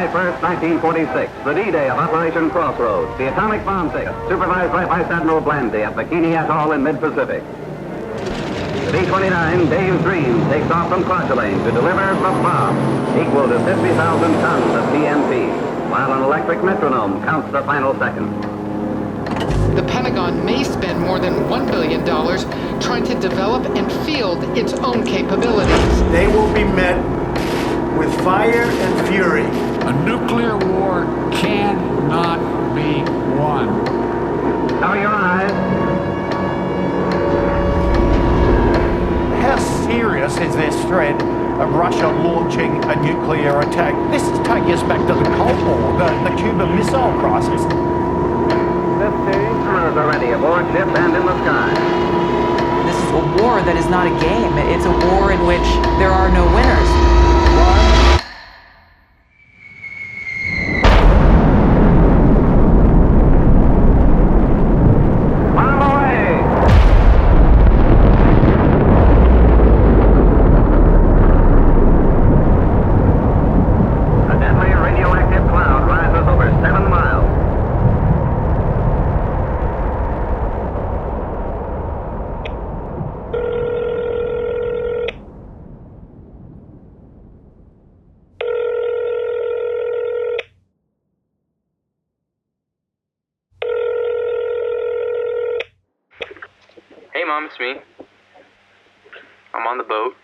July 1st, 1946, the D-Day of Operation Crossroads, the atomic bomb test, supervised by Vice Admiral Blandy at Bikini Atoll in mid-Pacific. The B-29 Dave's Dream takes off from Kwajalein to deliver the bomb, equal to 50,000 tons of TNT, while an electric metronome counts the final seconds. The Pentagon may spend more than $1 billion trying to develop and field its own capabilities. They will be met with fire and fury. A nuclear war cannot be won. Cover your eyes. How serious is this threat of Russia launching a nuclear attack? This is taking us back to the Cold War, the Cuban Missile Crisis. 15 crews are ready aboard ship and in the sky. This is a war that is not a game. It's a war in which there are no winners. Hey Mom, it's me. I'm on the boat,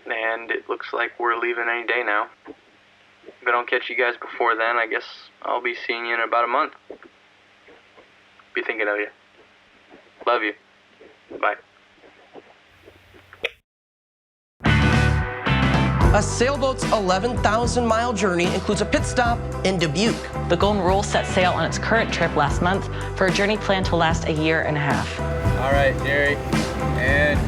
and it looks like we're leaving any day now. If I don't catch you guys before then, I guess I'll be seeing you in about a month. Be thinking of you. Love you. Bye. A sailboat's 11,000-mile journey includes a pit stop in Dubuque. The Golden Rule set sail on its current trip last month for a journey planned to last a year and a half. All right, Jerry. And...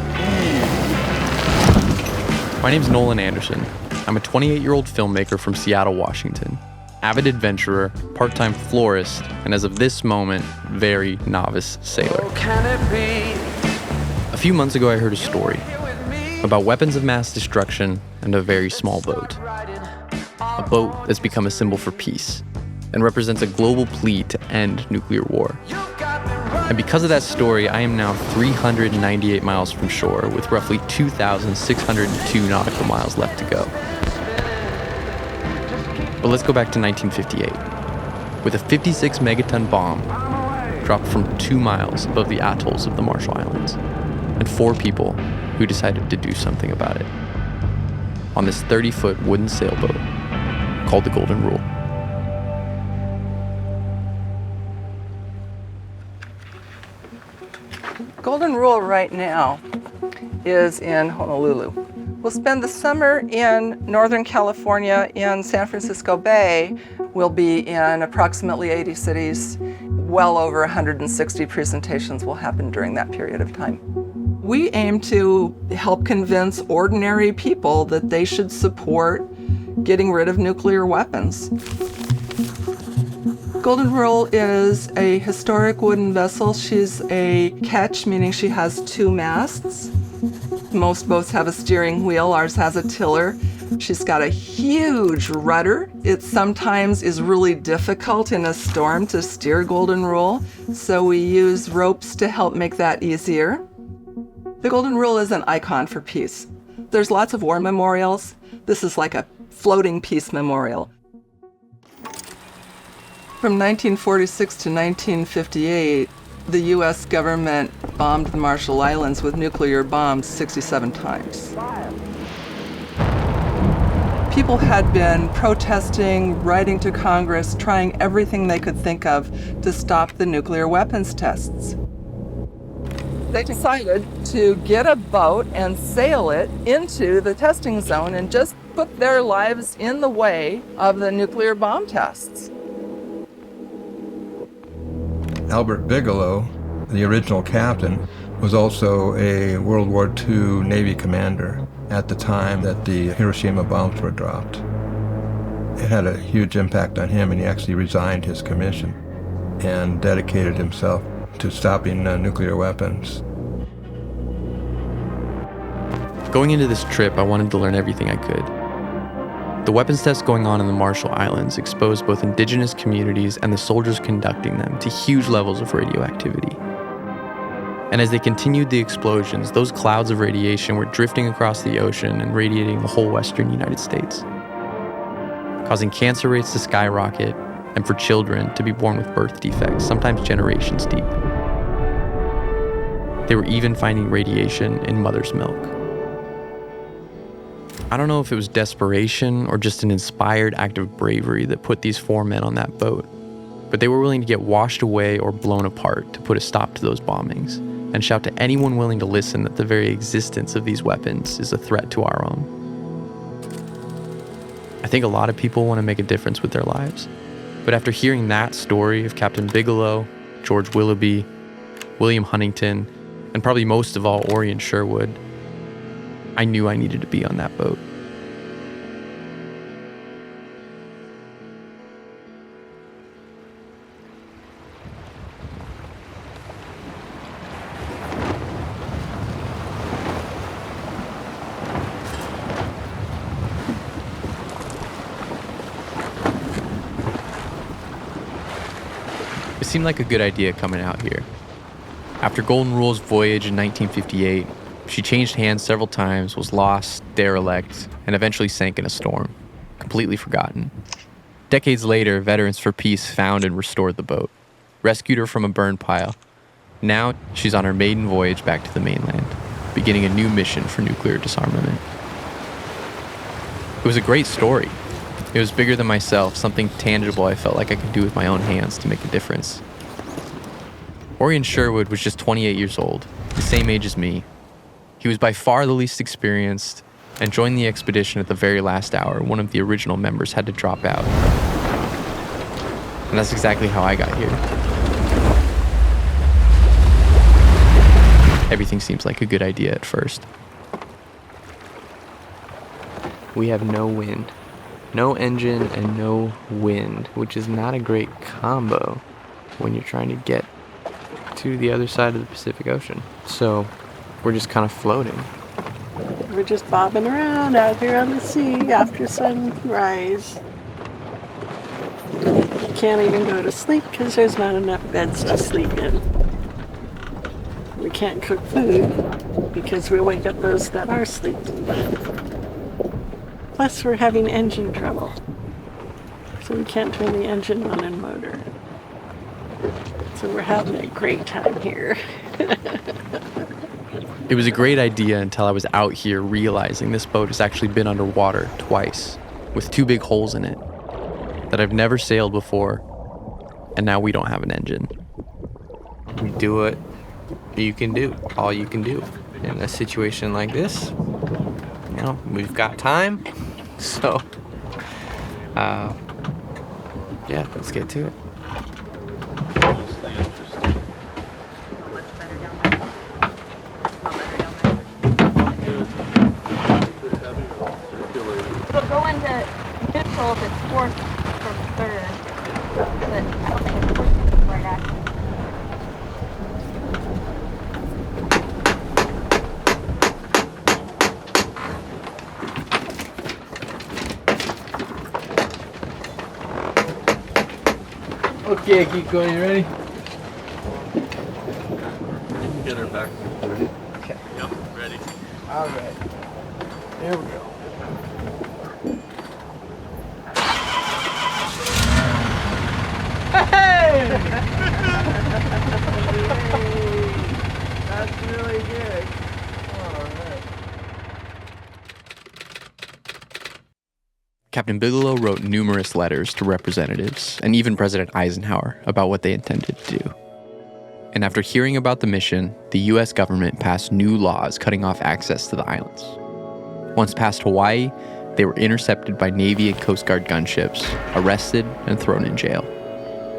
My name's Nolan Anderson. I'm a 28-year-old filmmaker from Seattle, Washington. Avid adventurer, part-time florist, and as of this moment, very novice sailor. A few months ago, I heard a story about weapons of mass destruction and a very small boat. A boat that's become a symbol for peace and represents a global plea to end nuclear war. And because of that story, I am now 398 miles from shore with roughly 2,602 nautical miles left to go. But let's go back to 1958, with a 56 megaton bomb dropped from 2 miles above the atolls of the Marshall Islands, and 4 people who decided to do something about it on this 30-foot wooden sailboat called the Golden Rule. Golden Rule right now is in Honolulu. We'll spend the summer in Northern California in San Francisco Bay. We'll be in approximately 80 cities. Well over 160 presentations will happen during that period of time. We aim to help convince ordinary people that they should support getting rid of nuclear weapons. Golden Rule is a historic wooden vessel. She's a ketch, meaning she has 2 masts. Most boats have a steering wheel. Ours has a tiller. She's got a huge rudder. It sometimes is really difficult in a storm to steer Golden Rule, so we use ropes to help make that easier. The Golden Rule is an icon for peace. There's lots of war memorials. This is like a floating peace memorial. From 1946 to 1958, the U.S. government bombed the Marshall Islands with nuclear bombs 67 times. People had been protesting, writing to Congress, trying everything they could think of to stop the nuclear weapons tests. They decided to get a boat and sail it into the testing zone and just put their lives in the way of the nuclear bomb tests. Albert Bigelow, the original captain, was also a World War II Navy commander at the time that the Hiroshima bombs were dropped. It had a huge impact on him, and he actually resigned his commission and dedicated himself to stopping nuclear weapons. Going into this trip, I wanted to learn everything I could. The weapons tests going on in the Marshall Islands exposed both indigenous communities and the soldiers conducting them to huge levels of radioactivity. And as they continued the explosions, those clouds of radiation were drifting across the ocean and radiating the whole western United States, causing cancer rates to skyrocket and for children to be born with birth defects, sometimes generations deep. They were even finding radiation in mother's milk. I don't know if it was desperation or just an inspired act of bravery that put these 4 men on that boat, but they were willing to get washed away or blown apart to put a stop to those bombings and shout to anyone willing to listen that the very existence of these weapons is a threat to our own. I think a lot of people want to make a difference with their lives, but after hearing that story of Captain Bigelow, George Willoughby, William Huntington, and probably most of all Orion Sherwood, I knew I needed to be on that boat. It seemed like a good idea coming out here. After Golden Rule's voyage in 1958, she changed hands several times, was lost, derelict, and eventually sank in a storm, completely forgotten. Decades later, Veterans for Peace found and restored the boat, rescued her from a burn pile. Now, she's on her maiden voyage back to the mainland, beginning a new mission for nuclear disarmament. It was a great story. It was bigger than myself, something tangible I felt like I could do with my own hands to make a difference. Orion Sherwood was just 28 years old, the same age as me. He was by far the least experienced and joined the expedition at the very last hour. One of the original members had to drop out. And that's exactly how I got here. Everything seems like a good idea at first. We have no wind. No engine and no wind, which is not a great combo when you're trying to get to the other side of the Pacific Ocean. So we're just kind of floating. We're just bobbing around out here on the sea after sunrise. You can't even go to sleep because there's not enough beds to sleep in. We can't cook food because we wake up those that are sleeping. Plus we're having engine trouble. So we can't turn the engine on and motor. So we're having a great time here. It was a great idea until I was out here realizing this boat has actually been underwater twice, with 2 big holes in it, that I've never sailed before, and now we don't have an engine. You do what you can do, all you can do. In a situation like this, you know, we've got time, so, yeah, let's get to it. It'll go into neutral if it's fourth from third, but I don't think it's fourth right after. Okay, keep going, you ready? Get her back. Okay. Yep, ready. All right. There we go. Hey! That's really good. All right. Captain Bigelow wrote numerous letters to representatives and even President Eisenhower about what they intended to do. And after hearing about the mission, the US government passed new laws cutting off access to the islands. Once past Hawaii, they were intercepted by Navy and Coast Guard gunships, arrested, and thrown in jail.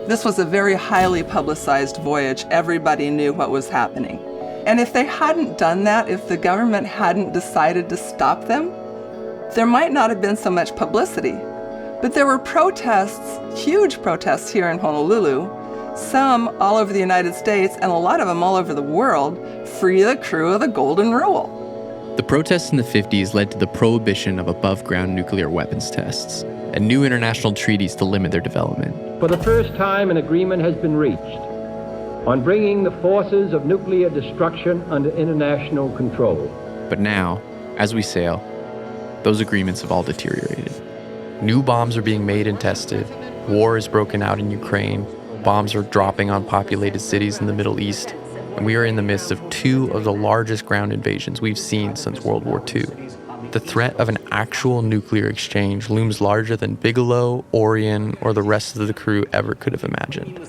This was a very highly publicized voyage. Everybody knew what was happening. And if they hadn't done that, if the government hadn't decided to stop them, there might not have been so much publicity. But there were protests, huge protests here in Honolulu, some all over the United States and a lot of them all over the world, free the crew of the Golden Rule. The protests in the 50s led to the prohibition of above-ground nuclear weapons tests and new international treaties to limit their development. For the first time, an agreement has been reached on bringing the forces of nuclear destruction under international control. But now, as we sail, those agreements have all deteriorated. New bombs are being made and tested. War is broken out in Ukraine. Bombs are dropping on populated cities in the Middle East. And we are in the midst of two of the largest ground invasions we've seen since World War II. The threat of an actual nuclear exchange looms larger than Bigelow, Orion, or the rest of the crew ever could have imagined.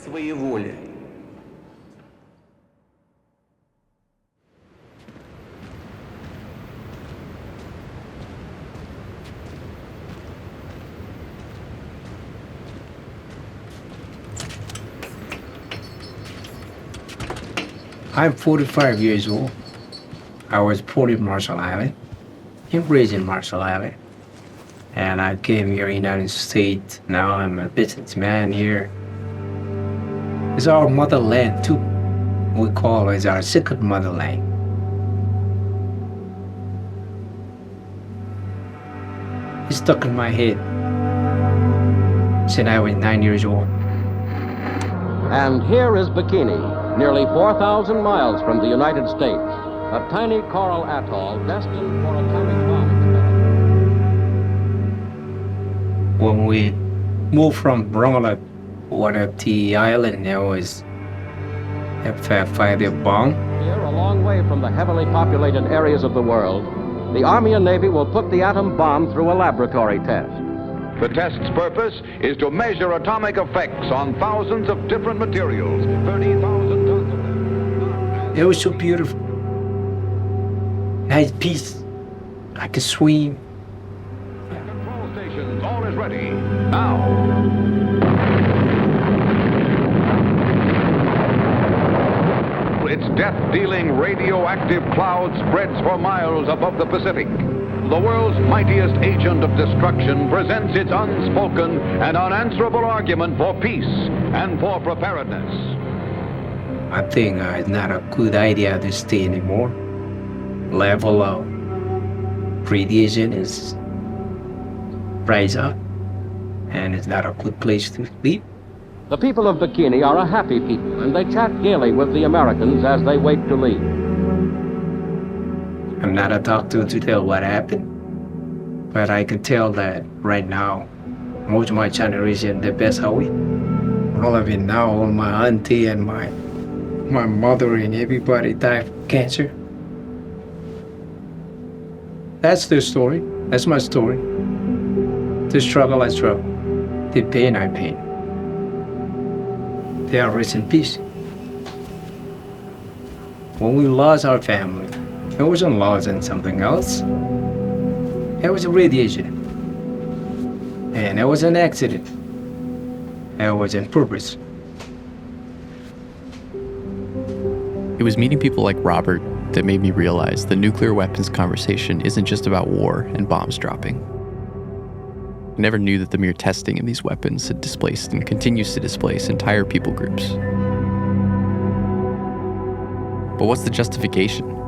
I'm 45 years old. I was born in Marshall Island, raised in Marshall Island. And I came here in the United States. Now I'm a businessman here. It's our motherland too. We call it our second motherland. It's stuck in my head since I was 9 years old. And here is Bikini, nearly 4,000 miles from the United States, a tiny coral atoll destined for atomic bomb experiment. When we moved from Bronla, one of the island there was a bomb. Here, a long way from the heavily populated areas of the world, the Army and Navy will put the atom bomb through a laboratory test. The test's purpose is to measure atomic effects on thousands of different materials, 30,000 tons of them. It was so beautiful. Nice peace. I could swim. Control stations, all is ready. Now. Its death-dealing radioactive cloud spreads for miles above the Pacific. The world's mightiest agent of destruction presents its unspoken and unanswerable argument for peace and for preparedness. I think it's not a good idea to stay anymore. Level of radiation is rise up, and it's not a good place to live. The people of Bikini are a happy people, and they chat gaily with the Americans as they wait to leave. I'm not a doctor to tell what happened, but I can tell that right now, most of my generation, they passed away. All of it now, all my auntie and my mother and everybody died of cancer. That's their story. That's my story. The struggle, I struggle. The pain, I pain. They are rest in peace. When we lost our family, it wasn't lost in something else. It was a radiation. And it was an accident. It was on purpose. It was meeting people like Robert that made me realize the nuclear weapons conversation isn't just about war and bombs dropping. I never knew that the mere testing of these weapons had displaced and continues to displace entire people groups. But what's the justification?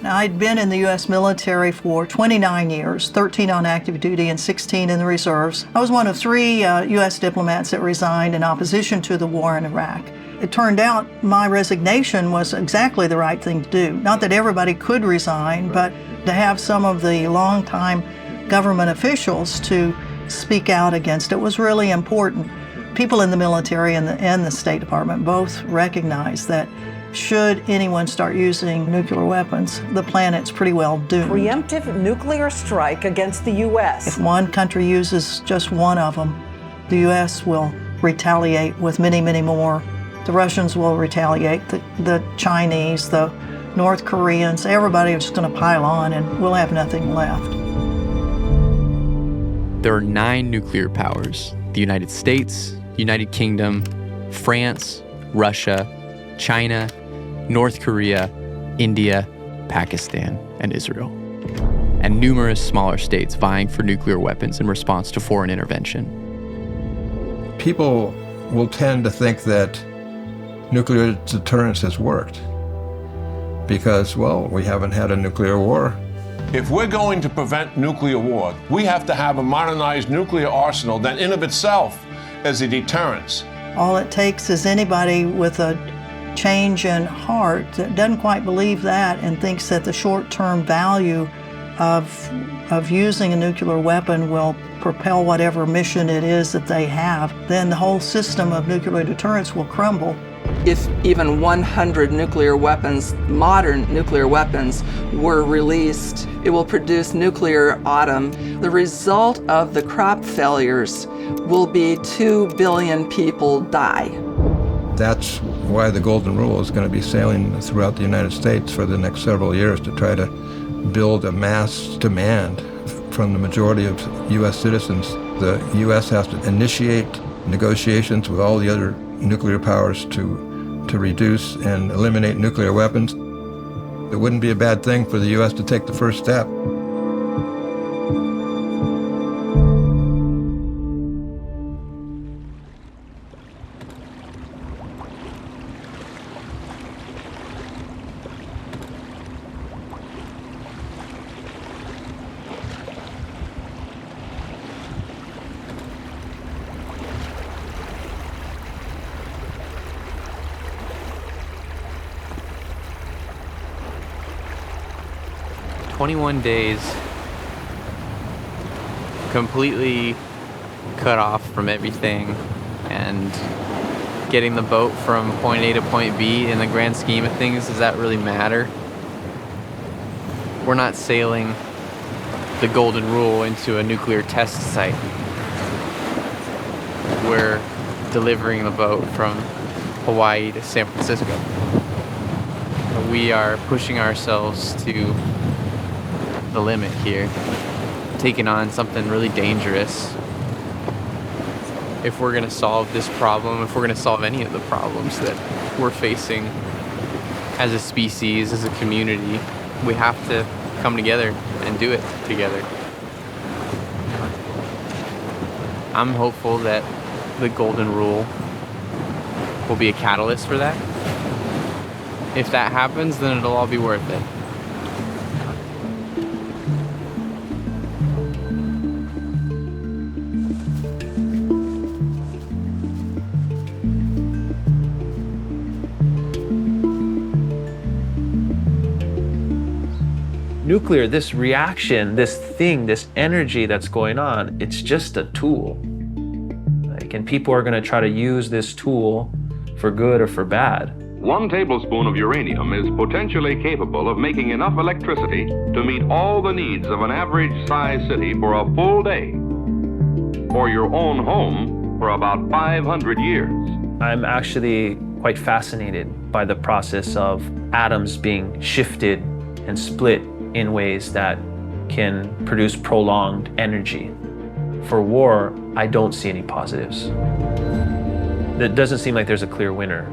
Now, I'd been in the U.S. military for 29 years, 13 on active duty and 16 in the reserves. I was one of 3 U.S. diplomats that resigned in opposition to the war in Iraq. It turned out my resignation was exactly the right thing to do. Not that everybody could resign, but to have some of the longtime government officials to speak out against it was really important. People in the military and the State Department both recognize that should anyone start using nuclear weapons, the planet's pretty well doomed. Preemptive nuclear strike against the U.S. If one country uses just one of them, the U.S. will retaliate with many, many more. The Russians will retaliate, the Chinese, the North Koreans, everybody is just going to pile on and we'll have nothing left. There are 9 nuclear powers: the United States, United Kingdom, France, Russia, China, North Korea, India, Pakistan, and Israel. and numerous smaller states vying for nuclear weapons in response to foreign intervention. People will tend to think that nuclear deterrence has worked because, well, we haven't had a nuclear war. If we're going to prevent nuclear war, we have to have a modernized nuclear arsenal that in of itself is a deterrence. All it takes is anybody with a change in heart that doesn't quite believe that and thinks that the short-term value of using a nuclear weapon will propel whatever mission it is that they have, then the whole system of nuclear deterrence will crumble. If even 100 nuclear weapons, modern nuclear weapons, were released, it will produce nuclear autumn. The result of the crop failures will be 2 billion people die. That's why the Golden Rule is going to be sailing throughout the United States for the next several years to try to build a mass demand from the majority of U.S. citizens. The U.S. has to initiate negotiations with all the other nuclear powers to reduce and eliminate nuclear weapons. It wouldn't be a bad thing for the U.S. to take the first step. Days completely cut off from everything and getting the boat from point A to point B. In the grand scheme of things, does that really matter? We're not sailing the Golden Rule into a nuclear test site. We're delivering the boat from Hawaii to San Francisco. We are pushing ourselves to the limit here, taking on something really dangerous. If we're going to solve this problem, if we're going to solve any of the problems that we're facing as a species, as a community, we have to come together and do it together. I'm hopeful that the Golden Rule will be a catalyst for that. If that happens, then it'll all be worth it. Nuclear, this reaction, this thing, this energy that's going on, it's just a tool. And people are going to try to use this tool for good or for bad. 1 tablespoon of uranium is potentially capable of making enough electricity to meet all the needs of an average-sized city for a full day, or your own home for about 500 years. I'm actually quite fascinated by the process of atoms being shifted and split in ways that can produce prolonged energy. For war, I don't see any positives. It doesn't seem like there's a clear winner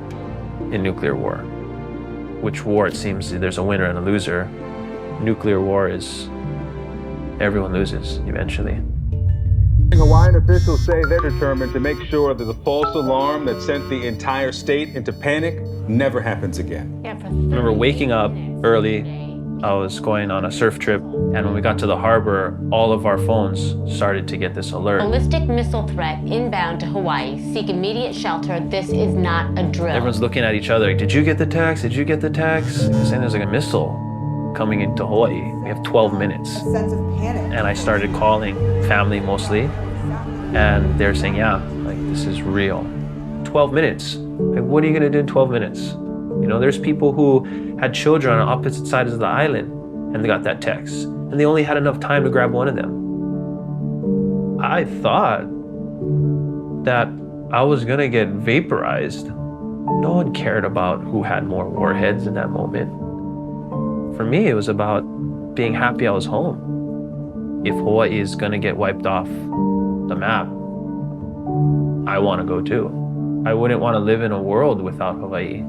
in nuclear war. Which war, it seems there's a winner and a loser. Nuclear war is everyone loses eventually. Hawaiian officials say they're determined to make sure that the false alarm that sent the entire state into panic never happens again. I remember waking up early. I was going on a surf trip, and when we got to the harbor, all of our phones started to get this alert. Ballistic missile threat inbound to Hawaii. Seek immediate shelter. This is not a drill. Everyone's looking at each other. Like, did you get the text? Did you get the text? They're saying there's like a missile coming into Hawaii. We have 12 minutes. Sense of panic. And I started calling family mostly, and they're saying, yeah, like this is real. 12 minutes. Like, what are you gonna do in 12 minutes? You know, there's people who had children on opposite sides of the island and they got that text. And they only had enough time to grab one of them. I thought that I was gonna get vaporized. No one cared about who had more warheads in that moment. For me, it was about being happy I was home. If Hawaii is gonna get wiped off the map, I wanna go too. I wouldn't wanna live in a world without Hawaii.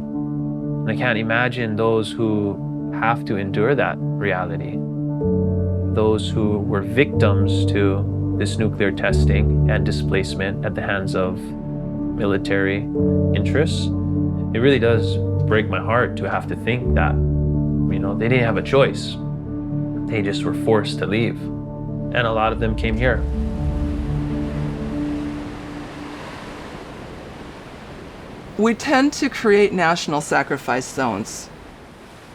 And I can't imagine those who have to endure that reality. those who were victims to this nuclear testing and displacement at the hands of military interests, it really does break my heart to have to think that, they didn't have a choice. They just were forced to leave. And a lot of them came here. We tend to create national sacrifice zones,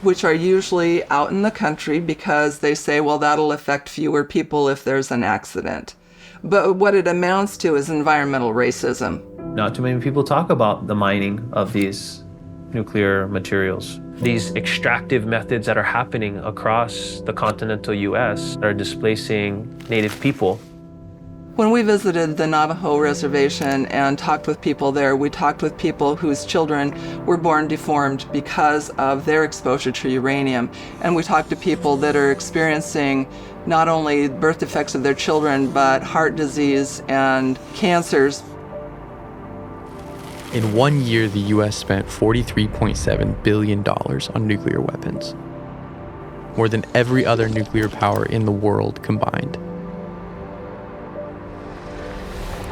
which are usually out in the country because they say, well, that'll affect fewer people if there's an accident. But what it amounts to is environmental racism. Not too many people talk about the mining of these nuclear materials. These extractive methods that are happening across the continental US are displacing Native people. When we visited the Navajo reservation and talked with people there, we talked with people whose children were born deformed because of their exposure to uranium. And we talked to people that are experiencing not only birth defects of their children, but heart disease and cancers. In 1 year, the US spent $43.7 billion on nuclear weapons, more than every other nuclear power in the world combined.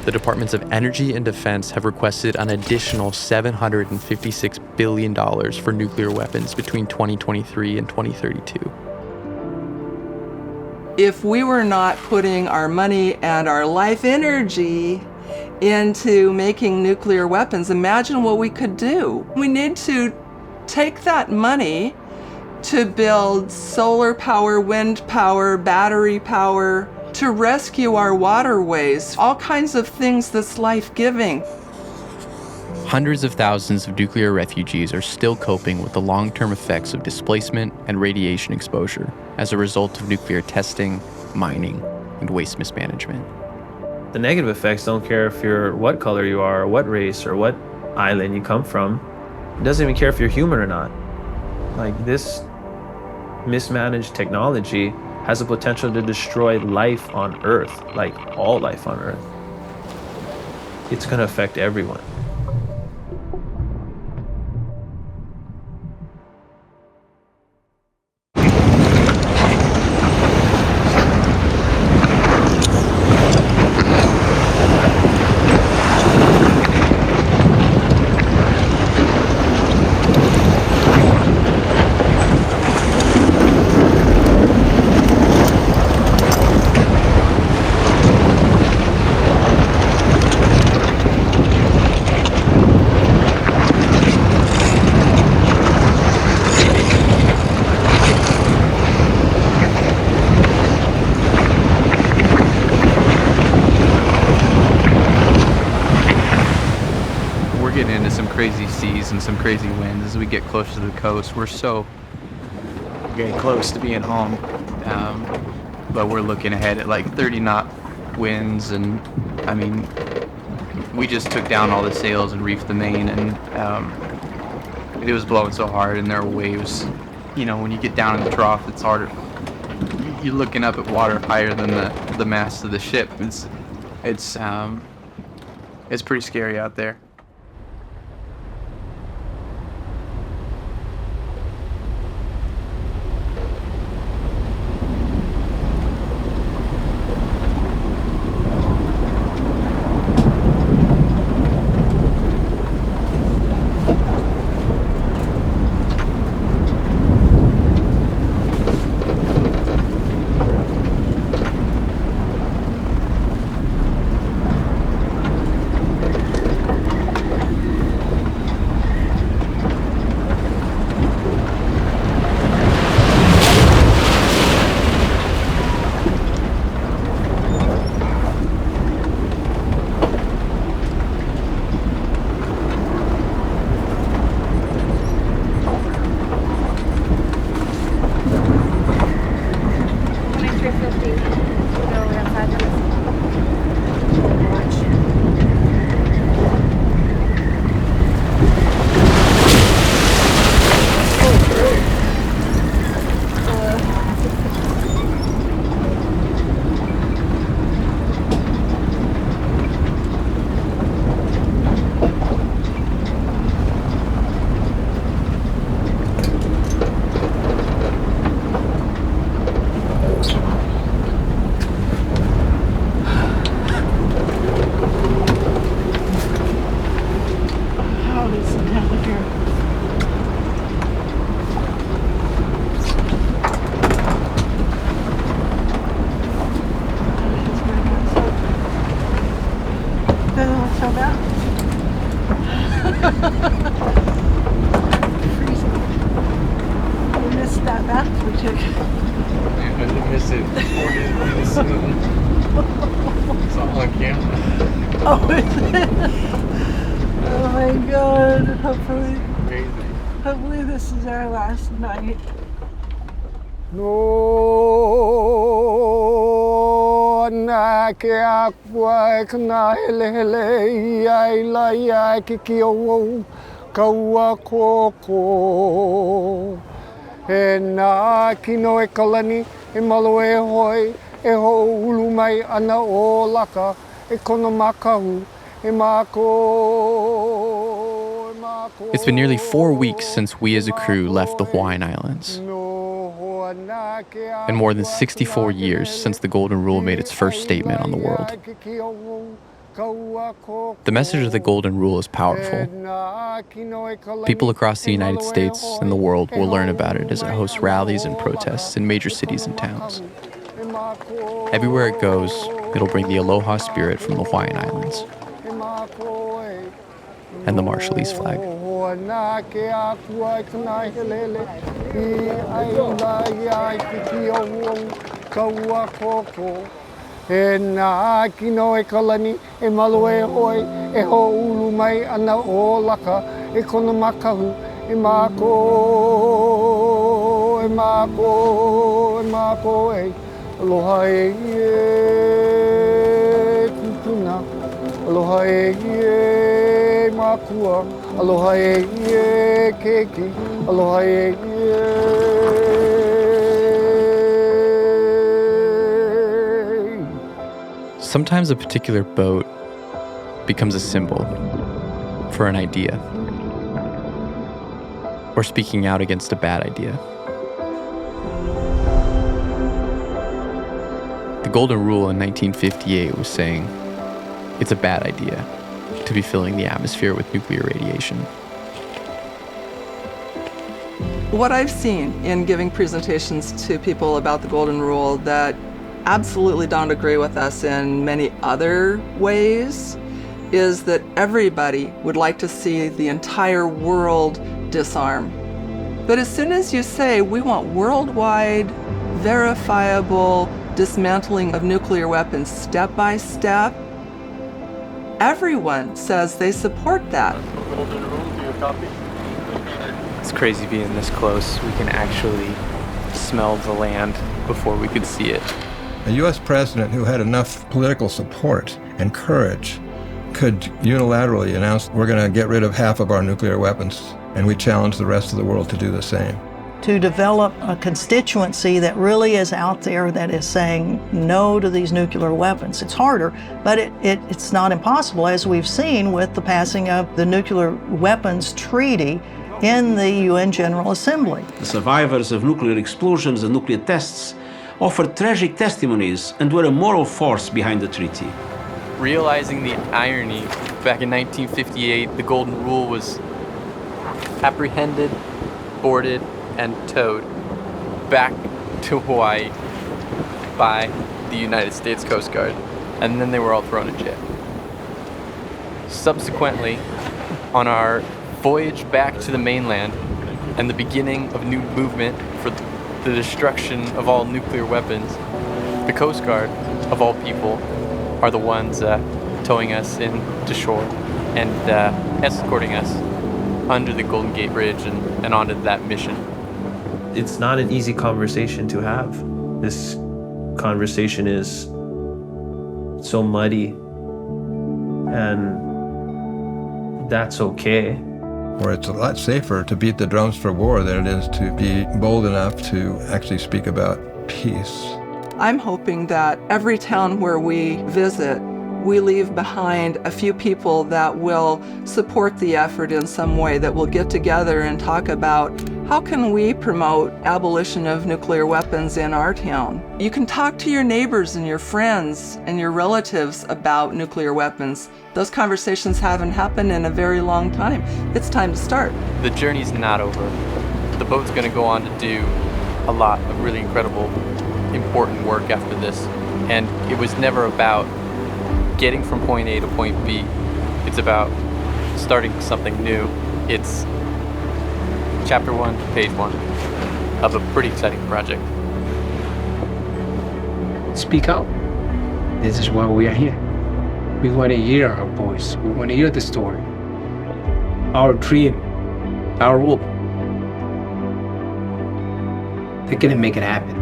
The Departments of Energy and Defense have requested an additional $756 billion for nuclear weapons between 2023 and 2032. If we were not putting our money and our life energy into making nuclear weapons, imagine what we could do. We need to take that money to build solar power, wind power, battery power, to rescue our waterways, all kinds of things that's life-giving. Hundreds of thousands of nuclear refugees are still coping with the long-term effects of displacement and radiation exposure as a result of nuclear testing, mining, and waste mismanagement. The negative effects don't care if you're what color you are, or what race, or what island you come from. It doesn't even care if you're human or not. Like, this mismanaged technology has the potential to destroy life on Earth, like all life on Earth. It's going to affect everyone. Crazy seas and some crazy winds as we get closer to the coast. We're getting close to being home, but we're looking ahead at like 30 knot winds, and I mean, we just took down all the sails and reefed the main, and it was blowing so hard, and there were waves. When you get down in the trough, it's harder. You're looking up at water higher than the mast of the ship. It's pretty scary out there. So bad. Freezing. We missed that bath we took. I didn't miss it. It's all on camera. Oh, is it? Oh my God. Hopefully this is our last night. No na ke akwa kana hele ai la ya ki ki o kaua koko e na ki no e kalani e malo e hoi e ho ulu mai ana o laka e kono makahu e mako. It's been nearly 4 weeks since we as a crew left the Hawaiian Islands, and more than 64 years since the Golden Rule made its first statement on the world. The message of the Golden Rule is powerful. People across the United States and the world will learn about it as it hosts rallies and protests in major cities and towns. Everywhere it goes, it'll bring the aloha spirit from the Hawaiian Islands and the Marshallese flag. E nā kino e kalani, e malo e hoi, e ho ulu mai ana o laka, e kono makahu, e mako, e mako, e mako e. Aloha e kukuna, aloha e makua, aloha e keiki, aloha e Sometimes a particular boat becomes a symbol for an idea, or speaking out against a bad idea. The Golden Rule in 1958 was saying it's a bad idea to be filling the atmosphere with nuclear radiation. What I've seen in giving presentations to people about the Golden Rule that absolutely don't agree with us in many other ways is that everybody would like to see the entire world disarm. But as soon as you say we want worldwide, verifiable dismantling of nuclear weapons step by step, everyone says they support that. It's crazy being this close. We can actually smell the land before we could see it. A U.S. president who had enough political support and courage could unilaterally announce we're going to get rid of half of our nuclear weapons, and we challenge the rest of the world to do the same. To develop a constituency that really is out there that is saying no to these nuclear weapons. It's harder, but it's not impossible, as we've seen with the passing of the Nuclear Weapons Treaty in the UN General Assembly. The survivors of nuclear explosions and nuclear tests offered tragic testimonies and were a moral force behind the treaty. Realizing the irony, back in 1958, the Golden Rule was apprehended, boarded, and towed back to Hawaii by the United States Coast Guard, and then they were all thrown in jail. Subsequently, on our voyage back to the mainland and the beginning of a new movement for the destruction of all nuclear weapons, the Coast Guard, of all people, are the ones towing us in to shore and escorting us under the Golden Gate Bridge and onto that mission. It's not an easy conversation to have. This conversation is so muddy, and that's okay. Or it's a lot safer to beat the drums for war than it is to be bold enough to actually speak about peace. I'm hoping that every town where we visit, we leave behind a few people that will support the effort in some way, that will get together and talk about how can we promote abolition of nuclear weapons in our town. You can talk to your neighbors and your friends and your relatives about nuclear weapons. Those conversations haven't happened in a very long time. It's time to start. The journey's not over. The boat's going to go on to do a lot of really incredible, important work after this. And it was never about getting from point A to point B. It's about starting something new. It's chapter 1, page 1 of a pretty exciting project. Speak out. This is why we are here. We want to hear our voice. We want to hear the story. Our dream, our hope. They're gonna make it happen.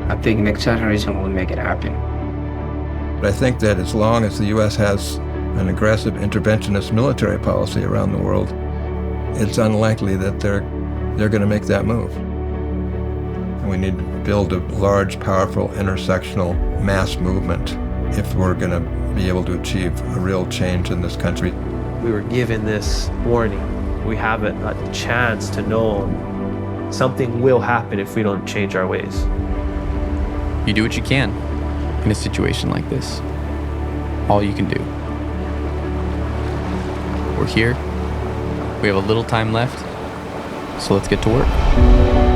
I think next generation will make it happen. But I think that as long as the U.S. has an aggressive interventionist military policy around the world, it's unlikely that they're going to make that move. And we need to build a large, powerful, intersectional mass movement if we're going to be able to achieve a real change in this country. We were given this warning. We have a chance to know something will happen if we don't change our ways. You do what you can in a situation like this. All you can do. We're here. We have a little time left, so let's get to work.